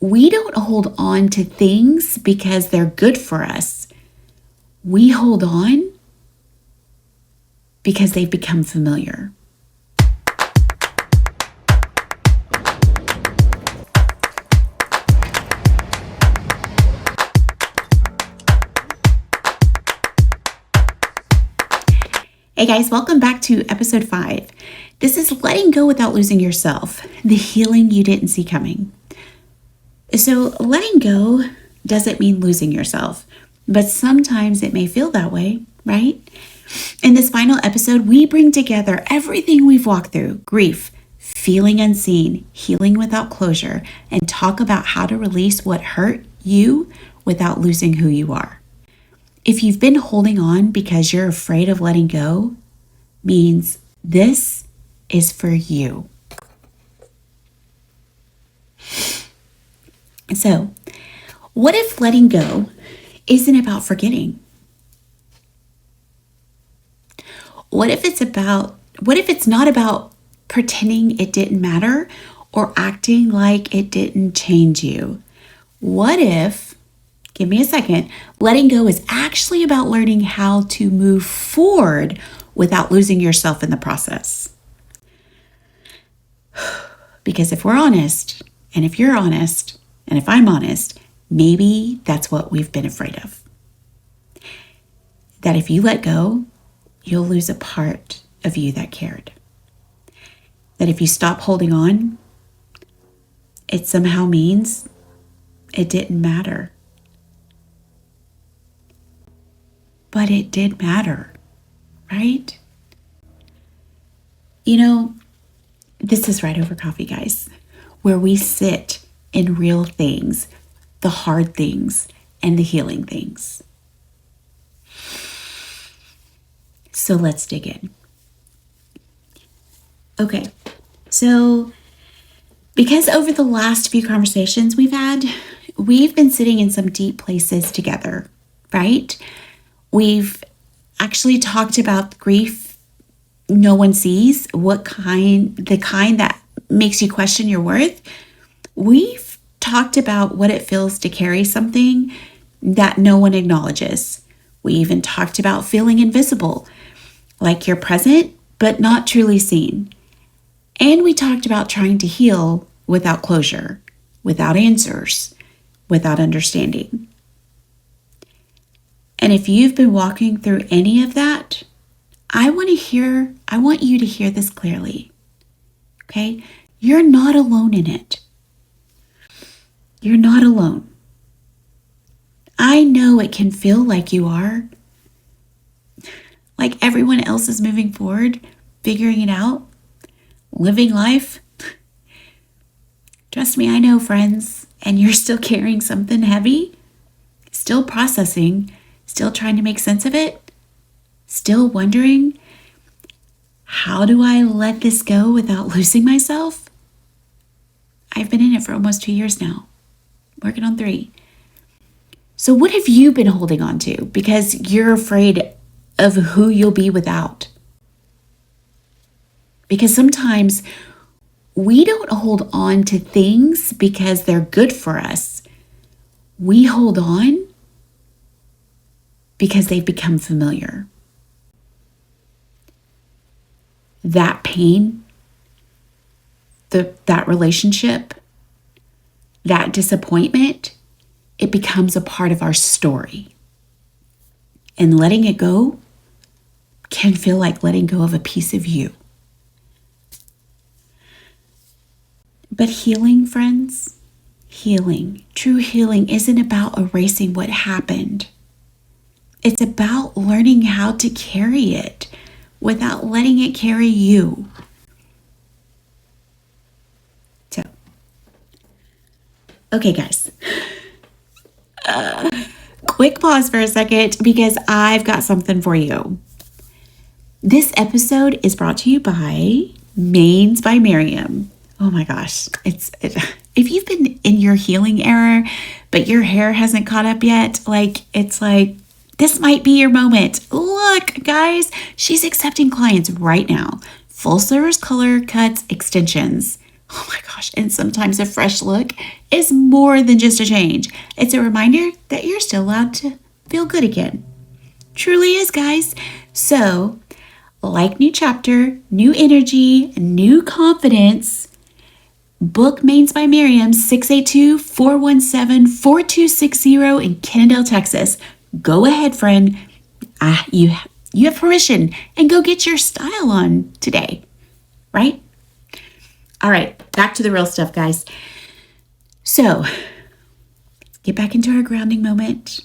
we don't hold on to things because they're good for us. We hold on because they've become familiar. Hey guys, welcome back to episode 5. This is letting go without losing yourself, the healing you didn't see coming. So letting go doesn't mean losing yourself, but sometimes it may feel that way, right? In this final episode, we bring together everything we've walked through: grief, feeling unseen, healing without closure, and talk about how to release what hurt you without losing who you are. If you've been holding on because you're afraid of letting go, means this is for you. So, what if letting go isn't about forgetting? What if it's not about pretending it didn't matter or acting like it didn't change you? What if, give me a second, letting go is actually about learning how to move forward without losing yourself in the process? Because if we're honest, and if you're honest, and if I'm honest, maybe that's what we've been afraid of. That if you let go, you'll lose a part of you that cared. That if you stop holding on, it somehow means it didn't matter. But it did matter, right? You know, this is Right Over Coffee, guys, where we sit in real things, the hard things, and the healing things. So let's dig in. Okay, so because over the last few conversations we've been sitting in some deep places together, right? We've actually talked about grief no one sees, the kind that makes you question your worth. We've talked about what it feels to carry something that no one acknowledges. We even talked about feeling invisible, like you're present, but not truly seen. And we talked about trying to heal without closure, without answers, without understanding. And if you've been walking through any of that, I want you to hear this clearly. Okay? You're not alone in it. You're not alone. I know it can feel like you are. Like everyone else is moving forward, figuring it out, living life. Trust me, I know, friends, and you're still carrying something heavy, still processing, still trying to make sense of it, still wondering, how do I let this go without losing myself? I've been in it for almost 2 years now, working on 3. So what have you been holding on to because you're afraid of who you'll be without? Because sometimes we don't hold on to things because they're good for us. We hold on because they've become familiar. That pain, that relationship, that disappointment, it becomes a part of our story. And letting it go can feel like letting go of a piece of you. But healing, friends, true healing isn't about erasing what happened. It's about learning how to carry it without letting it carry you. So, okay, guys. Quick pause for a second because I've got something for you. This episode is brought to you by Manes by Miriam. Oh my gosh. If you've been in your healing era, but your hair hasn't caught up yet, it's like, this might be your moment. Look, guys, she's accepting clients right now. Full service color cuts, extensions, Oh my gosh. And sometimes a fresh look is more than just a change. It's a reminder that you're still allowed to feel good again. Truly is, guys. So, like new chapter, new energy, new confidence, book Mains by Miriam 682-417-4260 in Kennedale, Texas. Go ahead, friend. You have permission, and go get your style on today, right? All right, back to the real stuff, guys. So, get back into our grounding moment.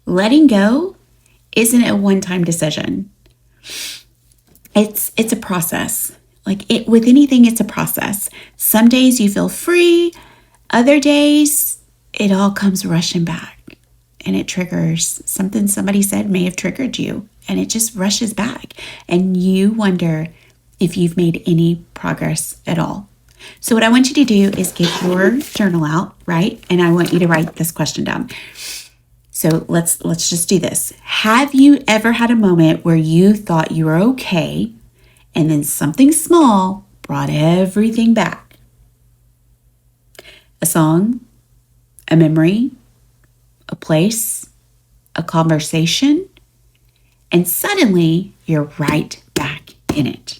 Letting go isn't a one-time decision. It's a process. With anything, it's a process. Some days you feel free. Other days, it all comes rushing back. And it triggers something somebody said may have triggered you. And it just rushes back. And you wonder if you've made any progress at all. So what I want you to do is get your journal out, right? And I want you to write this question down. So let's just do this. Have you ever had a moment where you thought you were okay, and then something small brought everything back? A song, a memory, a place, a conversation, and suddenly you're right back in it.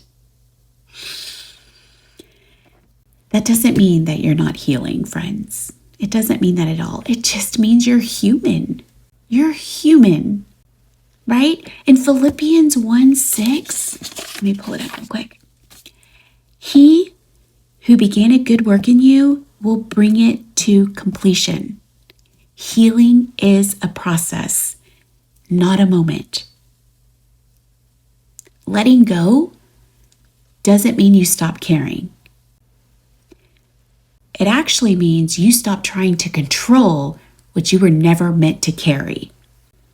That doesn't mean that you're not healing, friends. It doesn't mean that at all. It just means you're human. You're human, right? In Philippians 1:6, let me pull it up real quick. He who began a good work in you will bring it to completion. Healing is a process, not a moment. Letting go doesn't mean you stop caring. It actually means you stop trying to control what you were never meant to carry.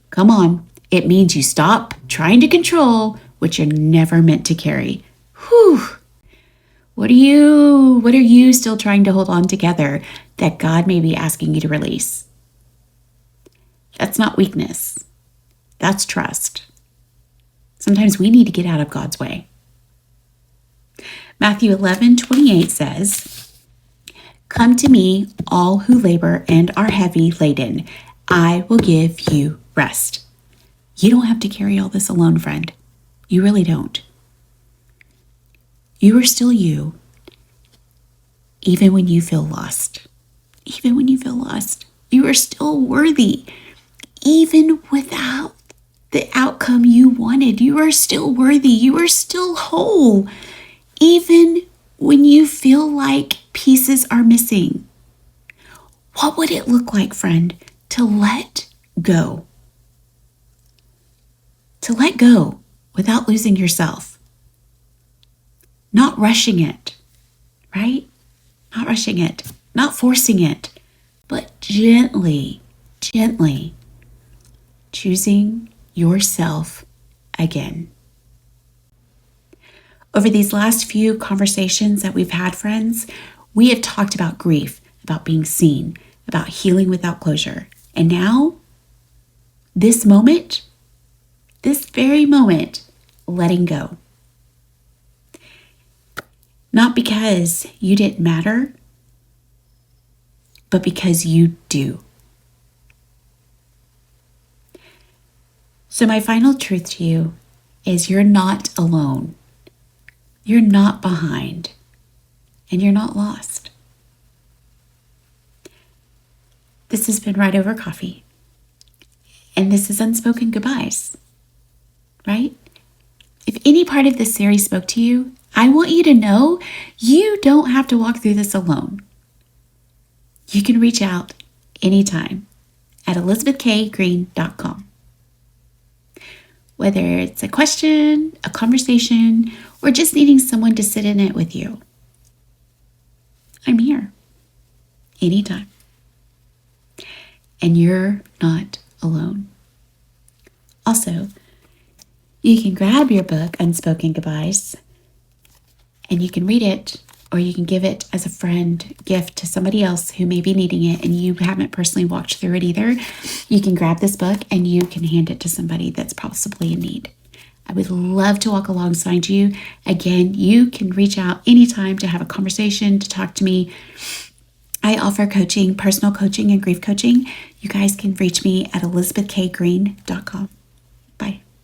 Come on. It means you stop trying to control what you're never meant to carry. Whew. What are you still trying to hold on together that God may be asking you to release? That's not weakness. That's trust. Sometimes we need to get out of God's way. Matthew 11:28 says, "Come to me, all who labor and are heavy laden. I will give you rest." You don't have to carry all this alone, friend. You really don't. You are still you, even when you feel lost. Even when you feel lost, you are still worthy. Even without the outcome you wanted, you are still worthy. You are still whole. Even when you feel like pieces are missing. What would it look like, friend, to let go? To let go without losing yourself. Not rushing it, right? Not rushing it, not forcing it, but gently choosing yourself again. Over these last few conversations that we've had, friends, we have talked about grief, about being seen, about healing without closure. And now, this very moment, letting go. Not because you didn't matter, but because you do. So my final truth to you is you're not alone. You're not behind, and you're not lost. This has been Right Over Coffee, and this is Unspoken Goodbyes, right? If any part of this series spoke to you, I want you to know you don't have to walk through this alone. You can reach out anytime at elizabethkgreen.com. Whether it's a question, a conversation, or just needing someone to sit in it with you, I'm here anytime. And you're not alone. Also, you can grab your book, Unspoken Goodbyes, and you can read it, or you can give it as a friend gift to somebody else who may be needing it and you haven't personally walked through it either. You can grab this book and you can hand it to somebody that's possibly in need. I would love to walk alongside you. Again, you can reach out anytime to have a conversation, to talk to me. I offer coaching, personal coaching, and grief coaching. You guys can reach me at elizabethkgreen.com.